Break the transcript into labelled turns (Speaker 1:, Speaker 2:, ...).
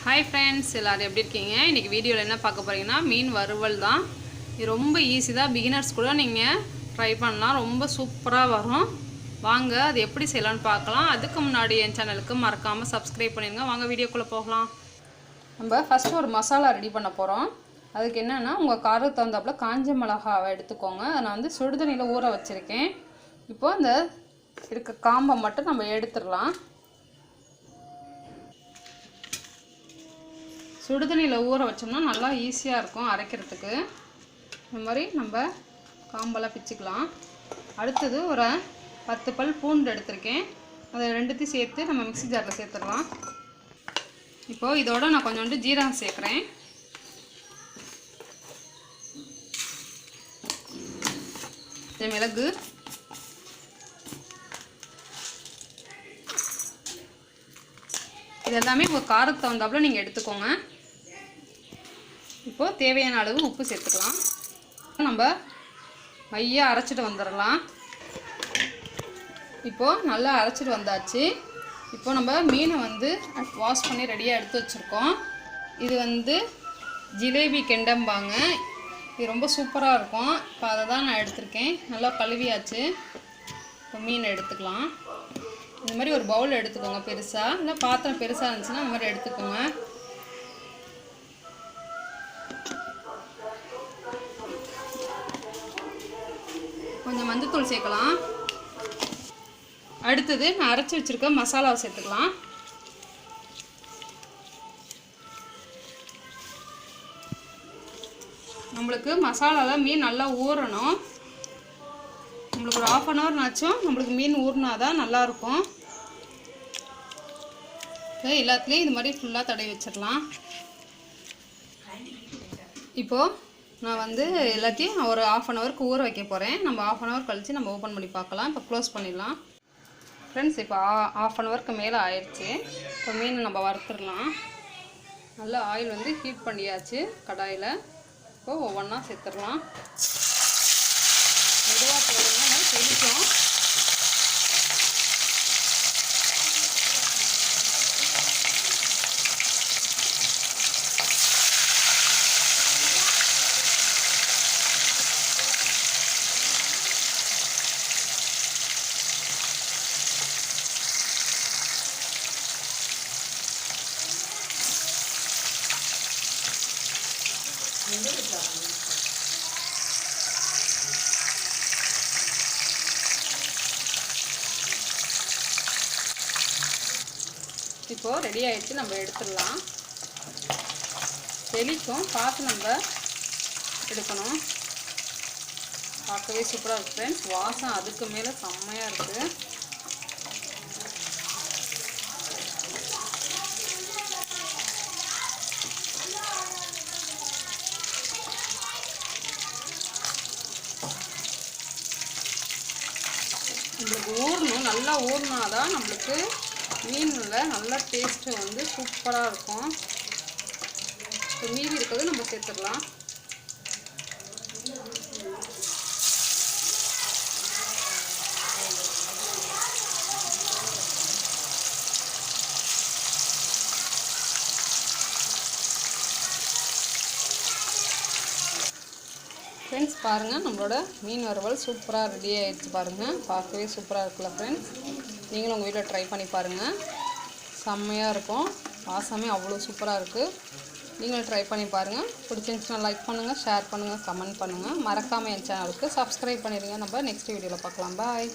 Speaker 1: Hi friends எல்லாரும் எப்படி இருக்கீங்க? இன்னைக்கு வீடியோல என்ன பார்க்க போறீங்கன்னா மீன் வறுவல் தான். இது ரொம்ப ஈஸி தான். பிகினர்ஸ் கூட நீங்க ட்ரை பண்ணலாம். ரொம்ப சூப்பரா வரும். வாங்க அது எப்படி செய்யலாம்னு பார்க்கலாம். அதுக்கு முன்னாடி என் சேனலுக்கு மறக்காம Subscribe பண்ணிருங்க. வாங்க வீடியோக்குள்ள போகலாம். நம்ம ஃபர்ஸ்ட் ஒரு மசாலா ரெடி பண்ண போறோம். அதுக்கு என்னன்னா உங்க காரத்துக்கு தகுந்தாப்ல காஞ்ச மிளகாய் எடுத்துக்கோங்க. நான் வந்து சுடுதண்ணில ஊற வச்சிருக்கேன். இப்போ அந்த இருக்க காம்பை மட்டும் நம்ம எடுத்துறலாம். சுடுதண்ணியில் ஊற வச்சோம்னா நல்லா ஈஸியாக இருக்கும் அரைக்கிறதுக்கு. இந்த மாதிரி நம்ம காம்பெல்லாம் பிச்சுக்கலாம். அடுத்தது ஒரு 10 பல் பூண்டு எடுத்திருக்கேன். அதை ரெண்டுத்தையும் சேர்த்து நம்ம மிக்ஸி ஜாரில் சேர்த்துடலாம். இப்போது இதோட நான் கொஞ்சோண்டு ஜீரகம் சேர்க்குறேன். மிளகு, இது எல்லாமே இப்போ காரத்துக்கு தகுந்தாப்புல நீங்கள் எடுத்துக்கோங்க. இப்போது தேவையான அளவு உப்பு சேர்த்துக்கலாம். நம்ம மையாக அரைச்சிட்டு வந்துடலாம். இப்போது நல்லா அரைச்சிட்டு வந்தாச்சு. இப்போ நம்ம மீனை வந்து வாஷ் பண்ணி ரெடியாக எடுத்து வச்சுருக்கோம். இது வந்து ஜிலேபி கெண்டம்பாங்க. இது ரொம்ப சூப்பராக இருக்கும். இப்போ அதை தான் நான் எடுத்திருக்கேன். நல்லா கழுவியாச்சு. இப்போ மீனை எடுத்துக்கலாம். இந்த மாதிரி ஒரு பவுல் எடுத்துக்கோங்க பெருசாக. இல்லை பாத்திரம் பெருசாக இருந்துச்சுன்னா அந்த மாதிரி எடுத்துக்கோங்க. கொஞ்சம் மஞ்சத்தூள் சேர்க்கலாம். அடுத்தது நான் அரைச்சி வச்சுருக்க மசாலாவை சேர்த்துக்கலாம். நம்மளுக்கு மசாலாவில் மீன் நல்லா ஊறணும். நம்மளுக்கு ஒரு 1/2 hour ஆச்சும் நம்மளுக்கு மீன் ஊறினாதான் நல்லாயிருக்கும். எல்லாத்துலேயும் இது மாதிரி ஃபுல்லாக தடவி வச்சிடலாம். இப்போது நான் வந்து எல்லாத்தையும் ஒரு 1/2 hour ஊற வைக்க போகிறேன். நம்ம 1/2 hour கழித்து நம்ம ஓப்பன் பண்ணி பார்க்கலாம். இப்போ க்ளோஸ் பண்ணிடலாம். ஃப்ரெண்ட்ஸ், இப்போ 1/2 hour மேலே ஆயிடுச்சு. இப்போ மீன் நம்ம வறுத்துடலாம். நல்லா ஆயில் வந்து ஹீட் பண்ணியாச்சு கடாயில். இப்போ ஒவ்வொன்றா சேர்த்துடலாம். மெதுவாக போடுங்க, தெளிக்கும். இப்போது ரெடி ஆகிடுச்சு. நம்ம எடுத்துடலாம். தெளிக்கும், பார்த்து நம்ம எடுக்கணும். பார்க்கவே சூப்பராக இருக்குது ஃப்ரெண்ட்ஸ். வாசம் அதுக்கு மேலே செம்மையாக இருக்குது. நம்மளுக்கு ஊறணும். நல்லா ஊறினாதான் நம்மளுக்கு மீனில் நல்ல டேஸ்ட்டு வந்து சூப்பராக இருக்கும். இப்போ மீதி இருக்கிறது நம்ம சேர்த்துடலாம். ஃப்ரெண்ட்ஸ், பாருங்கள் நம்மளோட மீன் வறுவல் சூப்பராக ரெடி ஆகிடுச்சு. பாருங்கள், பார்க்கவே சூப்பராக இருக்குல்ல ஃப்ரெண்ட்ஸ். நீங்களும் உங்கள் வீட்டில் ட்ரை பண்ணி பாருங்கள். செம்மையாக இருக்கும். வாசமே அவ்வளோ சூப்பராக இருக்குது. நீங்களும் ட்ரை பண்ணி பாருங்கள். பிடிச்சிருந்துச்சுன்னா லைக் பண்ணுங்கள், ஷேர் பண்ணுங்கள், கமெண்ட் பண்ணுங்கள். மறக்காமல் என் சேனலுக்கு Subscribe பண்ணிடுங்க. நம்ம நெக்ஸ்ட் வீடியோவில் பார்க்கலாம். பாய்.